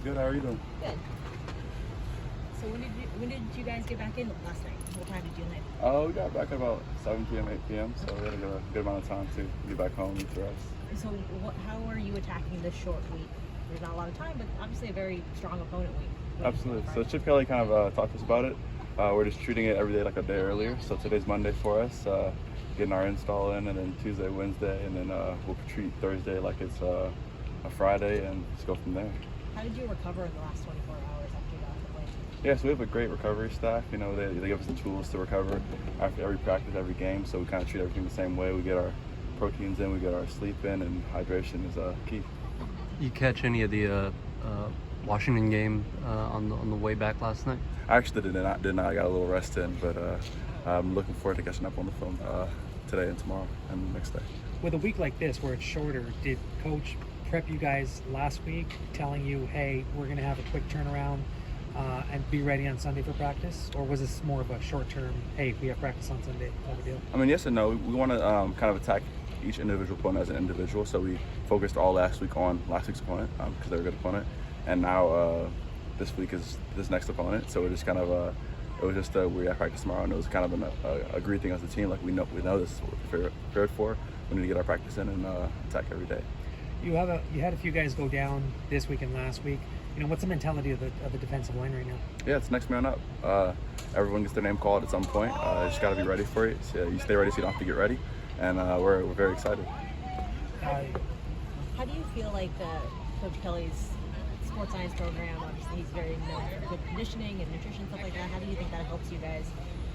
Good, how are you doing? Good. So when did you guys get back in last night? What time did you land? We got back at about 7 p.m., 8 p.m., so we had a good amount of time to get back home and to rest. So how are you attacking this short week? There's not a lot of time, but obviously a very strong opponent week. Absolutely. So Chip Kelly kind of talked to us about it. We're just treating it every day like a day earlier. So today's Monday for us, getting our install in, and then Tuesday, Wednesday, and then we'll treat Thursday like it's a Friday and just go from there. How did you recover in the last 24 hours after you got off the plane? Yeah, so we have a great recovery staff. You know, they give us the tools to recover after every practice, every game. So we kind of treat everything the same way. We get our proteins in, we get our sleep in, and hydration is key. You catch any of the Washington game on the way back last night? I actually did not. I got a little rest in, but I'm looking forward to catching up on the film today and tomorrow and the next day. With a week like this where it's shorter, did Coach prep you guys last week telling you, hey, we're going to have a quick turnaround and be ready on Sunday for practice? Or was this more of a short-term, hey, we have practice on Sunday type of deal? I mean, yes and no. We want to kind of attack each individual opponent as an individual. So we focused all last week on last week's opponent because they're a good opponent. And now this week is this next opponent. So we're just kind of, it was just we have practice tomorrow, and it was kind of an agreed thing as a team. Like we know this is what we're prepared for. We need to get our practice in and attack every day. You had a few guys go down this week and last week. You know, what's the mentality of the defensive line right now? Yeah, it's next man up. Everyone gets their name called at some point. You just got to be ready for it. So, you stay ready so you don't have to get ready. And we're very excited. How do you feel like Coach Kelly's sports science program, obviously he's very known for good conditioning and nutrition, stuff like that. How do you think that helps you guys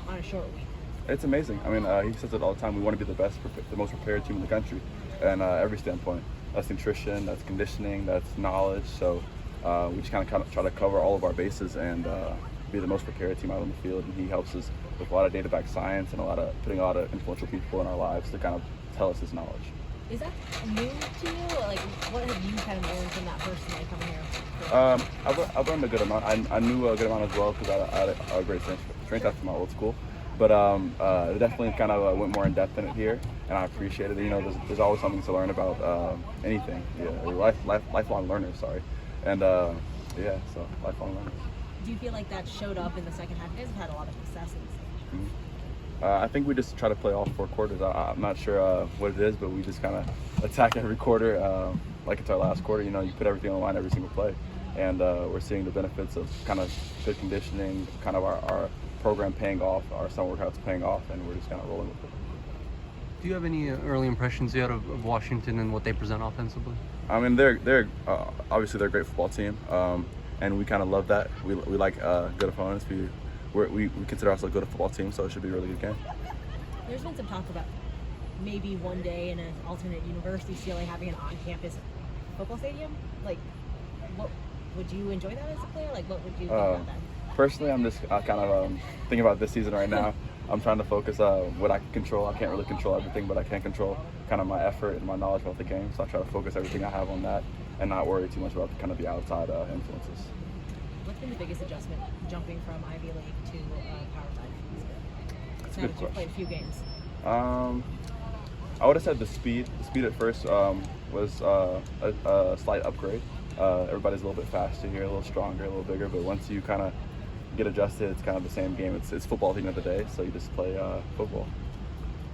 on a short week? It's amazing. I mean, he says it all the time. We want to be the best, the most prepared team in the country, and every standpoint. That's nutrition, that's conditioning, that's knowledge. So we just kind of try to cover all of our bases and be the most prepared team out on the field. And he helps us with a lot of data-backed science and putting a lot of influential people in our lives to kind of tell us his knowledge. Is that new to you? Like, what have you kind of learned from that person like coming here? I've learned a good amount. I knew a good amount as well because I had a great strength after my old school. But it definitely kind of went more in depth in it here, and I appreciate it. You know, there's always something to learn about anything. Yeah, lifelong learners. Sorry, and yeah, so lifelong learners. Do you feel like that showed up in the second half? You guys have had a lot of successes. Mm-hmm. I think we just try to play all 4 quarters. I'm not sure what it is, but we just kind of attack every quarter like it's our last quarter. You know, you put everything on the line every single play, and we're seeing the benefits of kind of good conditioning, kind of our program paying off, our summer workouts paying off, and we're just kind of rolling with it. Do you have any early impressions yet of Washington and what they present offensively? I mean, they're obviously they're a great football team, and we kind of love that. We like good opponents. We consider ourselves a good football team, so it should be a really good game. There's been some talk about maybe one day in an alternate university, UCLA having an on-campus football stadium. Like, what would you enjoy that as a player? Like, what would you think about that? Personally, I'm just kind of thinking about this season right now. I'm trying to focus what I can control. I can't really control everything, but I can control kind of my effort and my knowledge about the game. So I try to focus everything I have on that and not worry too much about kind of the outside influences. What's been the biggest adjustment jumping from Ivy League to Power 5? That's a good question. Played a few games. I would have said the speed. The speed at first was a slight upgrade. Everybody's a little bit faster here, a little stronger, a little bigger. But once you kind of get adjusted, it's kind of the same game. It's football at the end of the day, so you just play football.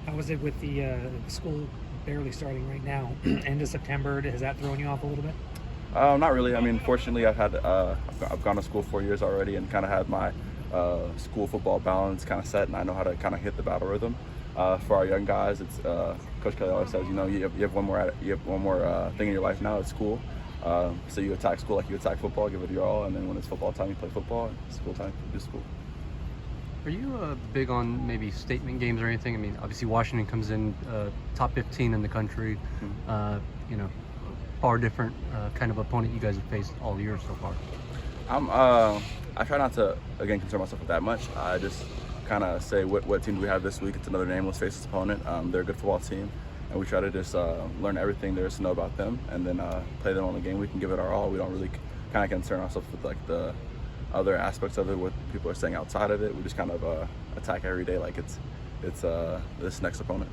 How was it with the school barely starting right now? End of September, has that thrown you off a little bit? Not really. I mean, fortunately, I've gone to school 4 years already and kind of had my school football balance kind of set, and I know how to kind of hit the battle rhythm. For our young guys, it's Coach Kelly always says, you know, you have one more thing in your life now. It's school. So you attack school like you attack football, give it your all, and then when it's football time, you play football. And school time, you do school. Are you big on maybe statement games or anything? I mean, obviously Washington comes in top 15 in the country. Mm-hmm. You know, far different kind of opponent you guys have faced all year so far. I try not to again concern myself with that much. I just kind of say what team do we have this week. It's another name. Let's face this opponent. They're a good football team. And we try to just learn everything there is to know about them, and then play them on the game. We can give it our all. We don't really kind of concern ourselves with like the other aspects of it, what people are saying outside of it. We just kind of attack every day like it's this next opponent.